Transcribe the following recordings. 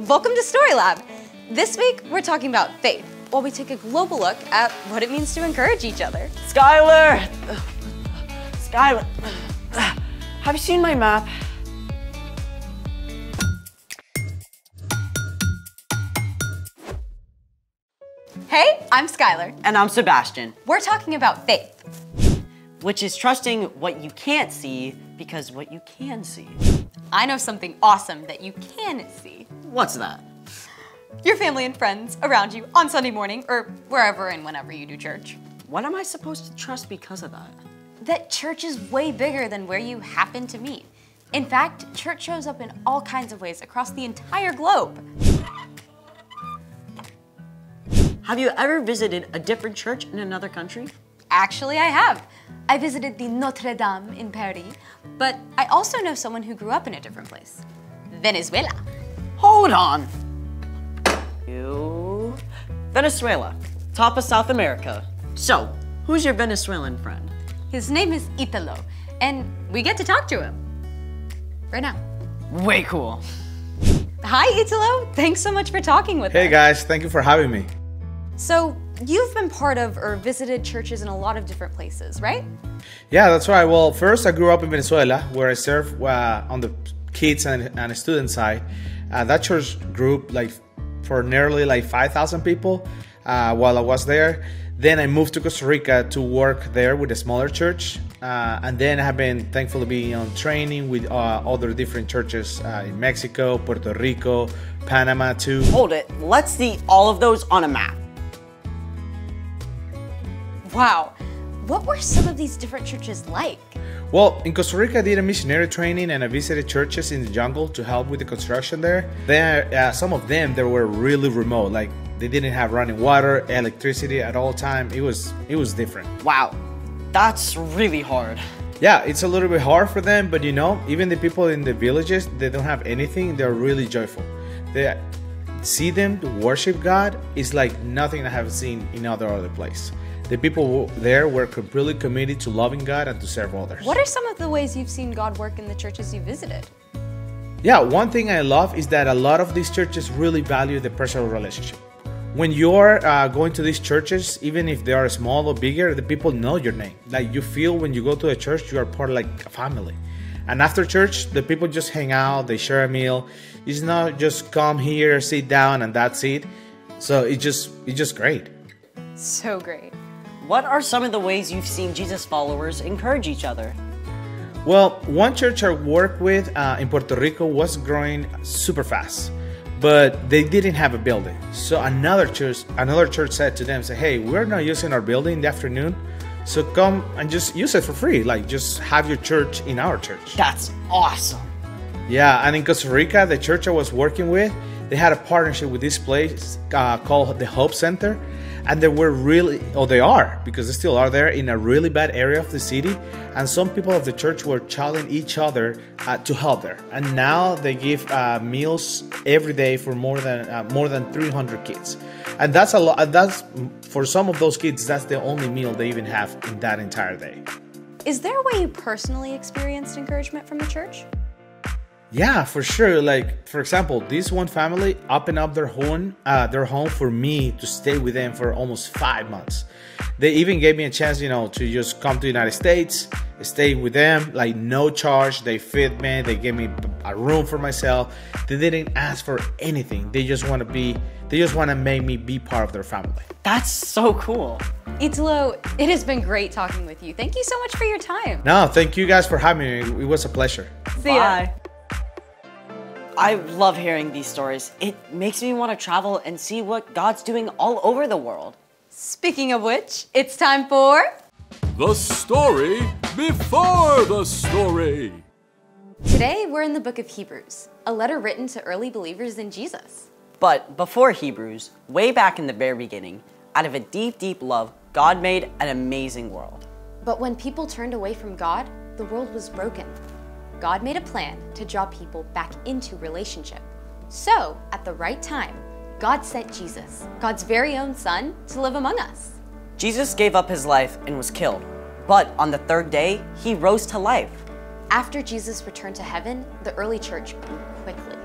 Welcome to Story Lab. This week, we're talking about faith, while we take a global look at what it means to encourage each other. Skylar! Skylar, have you seen my map? Hey, I'm Skylar. And I'm Sebastian. We're talking about faith. Which is trusting what you can't see because what you can see. I know something awesome that you can see. What's that? Your family and friends around you on Sunday morning or wherever and whenever you do church. What am I supposed to trust because of that? That church is way bigger than where you happen to meet. In fact, church shows up in all kinds of ways across the entire globe. Have you ever visited a different church in another country? Actually, I have. I visited the Notre Dame in Paris, but I also know someone who grew up in a different place. Venezuela. Hold on. Venezuela, top of South America. So, who's your Venezuelan friend? His name is Italo, and we get to talk to him right now. Way cool. Hi, Italo. Thanks so much for talking with us. Hey guys, thank you for having me. So, you've been part of or visited churches in a lot of different places, right? Yeah, that's right. Well, first I grew up in Venezuela, where I served on the kids and student side. That church group, for nearly 5,000 people while I was there. Then I moved to Costa Rica to work there with a smaller church. And then I have been thankful to be on training with other different churches in Mexico, Puerto Rico, Panama too. Hold it, let's see all of those on a map. Wow, what were some of these different churches like? Well, in Costa Rica I did a missionary training and I visited churches in the jungle to help with the construction there. Then some of them, they were really remote, like they didn't have running water, electricity at all time. It was different. Wow, that's really hard. Yeah, it's a little bit hard for them, but even the people in the villages, they don't have anything, they're really joyful. They see them to worship God is like nothing I have seen in other place. The people there were completely committed to loving God and to serve others. What are some of the ways you've seen God work in the churches you visited? Yeah, one thing I love is that a lot of these churches really value the personal relationship. When you're going to these churches, even if they are small or bigger, the people know your name. Like you feel when you go to a church, you are part of like a family. And after church, the people just hang out, they share a meal. It's not just come here, sit down, and that's it. So it's just great. So great. What are some of the ways you've seen Jesus followers encourage each other? Well, one church I worked with in Puerto Rico was growing super fast, but they didn't have a building. So another church said to them, hey, we're not using our building in the afternoon, so come and just use it for free. Like just have your church in our church. That's awesome. Yeah, and in Costa Rica, the church I was working with, they had a partnership with this place called the Hope Center. And they were they are, because they still are there in a really bad area of the city. And some people of the church were challenging each other to help there. And now they give meals every day for more than 300 kids. And that's a lot. That's for some of those kids, that's the only meal they even have in that entire day. Is there a way you personally experienced encouragement from the church? Yeah, for sure. Like, for example, this one family opened up their home for me to stay with them for almost 5 months. They even gave me a chance, to just come to the United States, stay with them, like no charge. They fed me, they gave me a room for myself. They didn't ask for anything. They just want to make me be part of their family. That's so cool. Italo, it has been great talking with you. Thank you so much for your time. No, thank you guys for having me. It was a pleasure. See ya. Bye. I love hearing these stories. It makes me want to travel and see what God's doing all over the world. Speaking of which, it's time for... The story before the story. Today, we're in the book of Hebrews, a letter written to early believers in Jesus. But before Hebrews, way back in the very beginning, out of a deep, deep love, God made an amazing world. But when people turned away from God, the world was broken. God made a plan to draw people back into relationship. So, at the right time, God sent Jesus, God's very own son, to live among us. Jesus gave up his life and was killed. But on the third day, he rose to life. After Jesus returned to heaven, the early church grew quickly.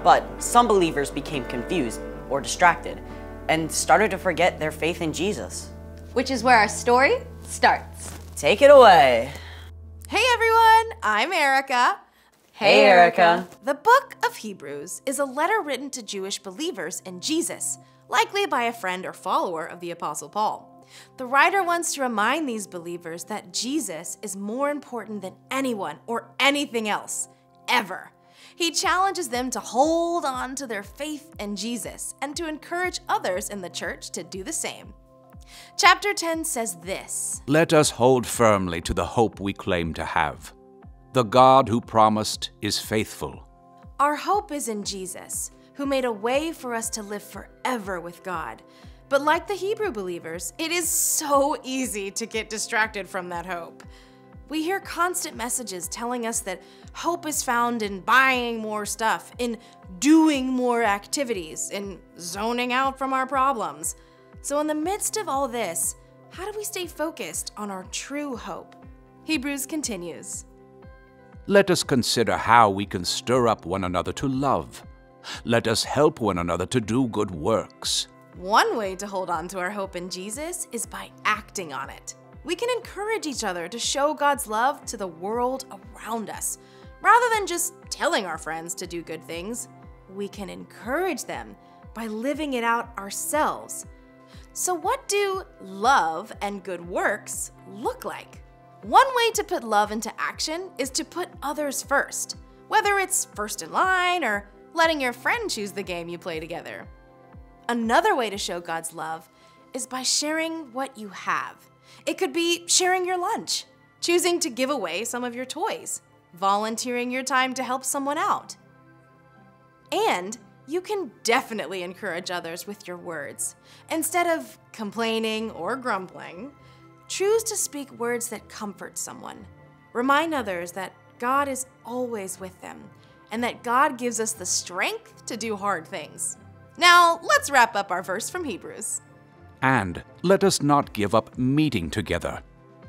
But some believers became confused or distracted and started to forget their faith in Jesus. Which is where our story starts. Take it away. Hey everyone, I'm Erica. Hey, Erica. The book of Hebrews is a letter written to Jewish believers in Jesus, likely by a friend or follower of the Apostle Paul. The writer wants to remind these believers that Jesus is more important than anyone or anything else, ever. He challenges them to hold on to their faith in Jesus and to encourage others in the church to do the same. Chapter 10 says this: Let us hold firmly to the hope we claim to have. The God who promised is faithful. Our hope is in Jesus, who made a way for us to live forever with God. But like the Hebrew believers, it is so easy to get distracted from that hope. We hear constant messages telling us that hope is found in buying more stuff, in doing more activities, in zoning out from our problems. So in the midst of all this, how do we stay focused on our true hope? Hebrews continues. Let us consider how we can stir up one another to love. Let us help one another to do good works. One way to hold on to our hope in Jesus is by acting on it. We can encourage each other to show God's love to the world around us. Rather than just telling our friends to do good things, we can encourage them by living it out ourselves. So what do love and good works look like? One way to put love into action is to put others first, whether it's first in line or letting your friend choose the game you play together. Another way to show God's love is by sharing what you have. It could be sharing your lunch, choosing to give away some of your toys, volunteering your time to help someone out. And you can definitely encourage others with your words. Instead of complaining or grumbling, choose to speak words that comfort someone. Remind others that God is always with them and that God gives us the strength to do hard things. Now, let's wrap up our verse from Hebrews. And let us not give up meeting together.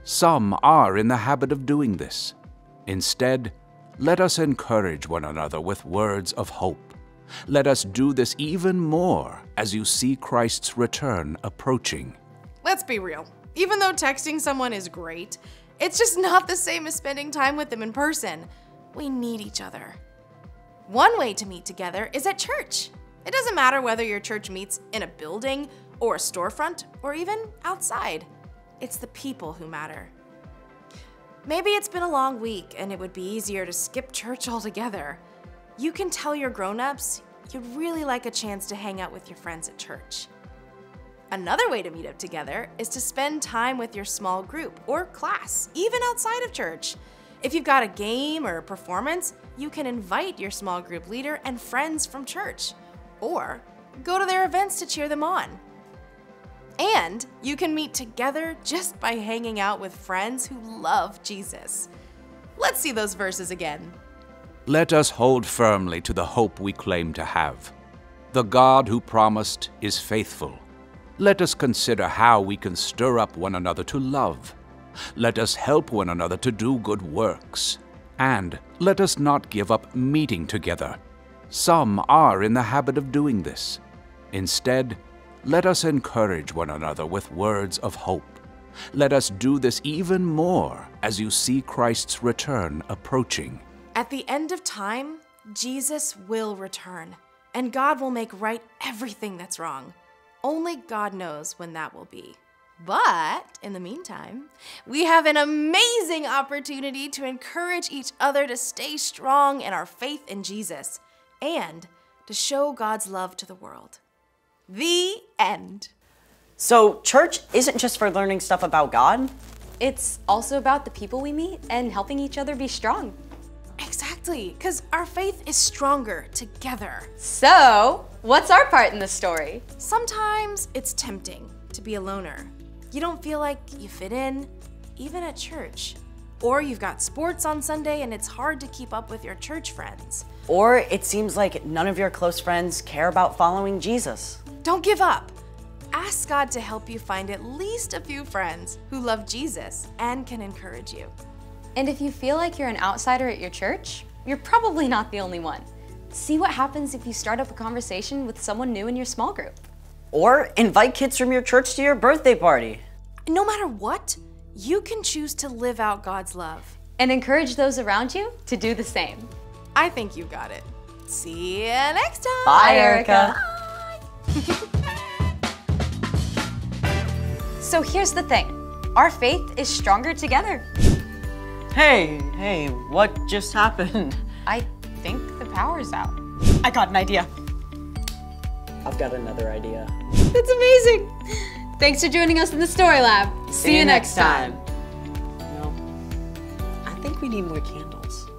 Some are in the habit of doing this. Instead, let us encourage one another with words of hope. Let us do this even more as you see Christ's return approaching. Let's be real. Even though texting someone is great, it's just not the same as spending time with them in person. We need each other. One way to meet together is at church. It doesn't matter whether your church meets in a building or a storefront or even outside. It's the people who matter. Maybe it's been a long week and it would be easier to skip church altogether. You can tell your grown-ups you'd really like a chance to hang out with your friends at church. Another way to meet up together is to spend time with your small group or class, even outside of church. If you've got a game or a performance, you can invite your small group leader and friends from church, or go to their events to cheer them on. And you can meet together just by hanging out with friends who love Jesus. Let's see those verses again. Let us hold firmly to the hope we claim to have. The God who promised is faithful. Let us consider how we can stir up one another to love. Let us help one another to do good works. And let us not give up meeting together. Some are in the habit of doing this. Instead, let us encourage one another with words of hope. Let us do this even more as you see Christ's return approaching. At the end of time, Jesus will return, and God will make right everything that's wrong. Only God knows when that will be. But in the meantime, we have an amazing opportunity to encourage each other to stay strong in our faith in Jesus and to show God's love to the world. The end. So church isn't just for learning stuff about God. It's also about the people we meet and helping each other be strong. Exactly, because our faith is stronger together. So, what's our part in the story? Sometimes it's tempting to be a loner. You don't feel like you fit in, even at church. Or you've got sports on Sunday and it's hard to keep up with your church friends. Or it seems like none of your close friends care about following Jesus. Don't give up. Ask God to help you find at least a few friends who love Jesus and can encourage you. And if you feel like you're an outsider at your church, you're probably not the only one. See what happens if you start up a conversation with someone new in your small group. Or invite kids from your church to your birthday party. No matter what, you can choose to live out God's love. And encourage those around you to do the same. I think you got it. See you next time. Bye, Erica. So here's the thing. Our faith is stronger together. Hey, what just happened? I think the power's out. I got an idea. I've got another idea. That's amazing. Thanks for joining us in the Story Lab. See you next time. I think we need more candles.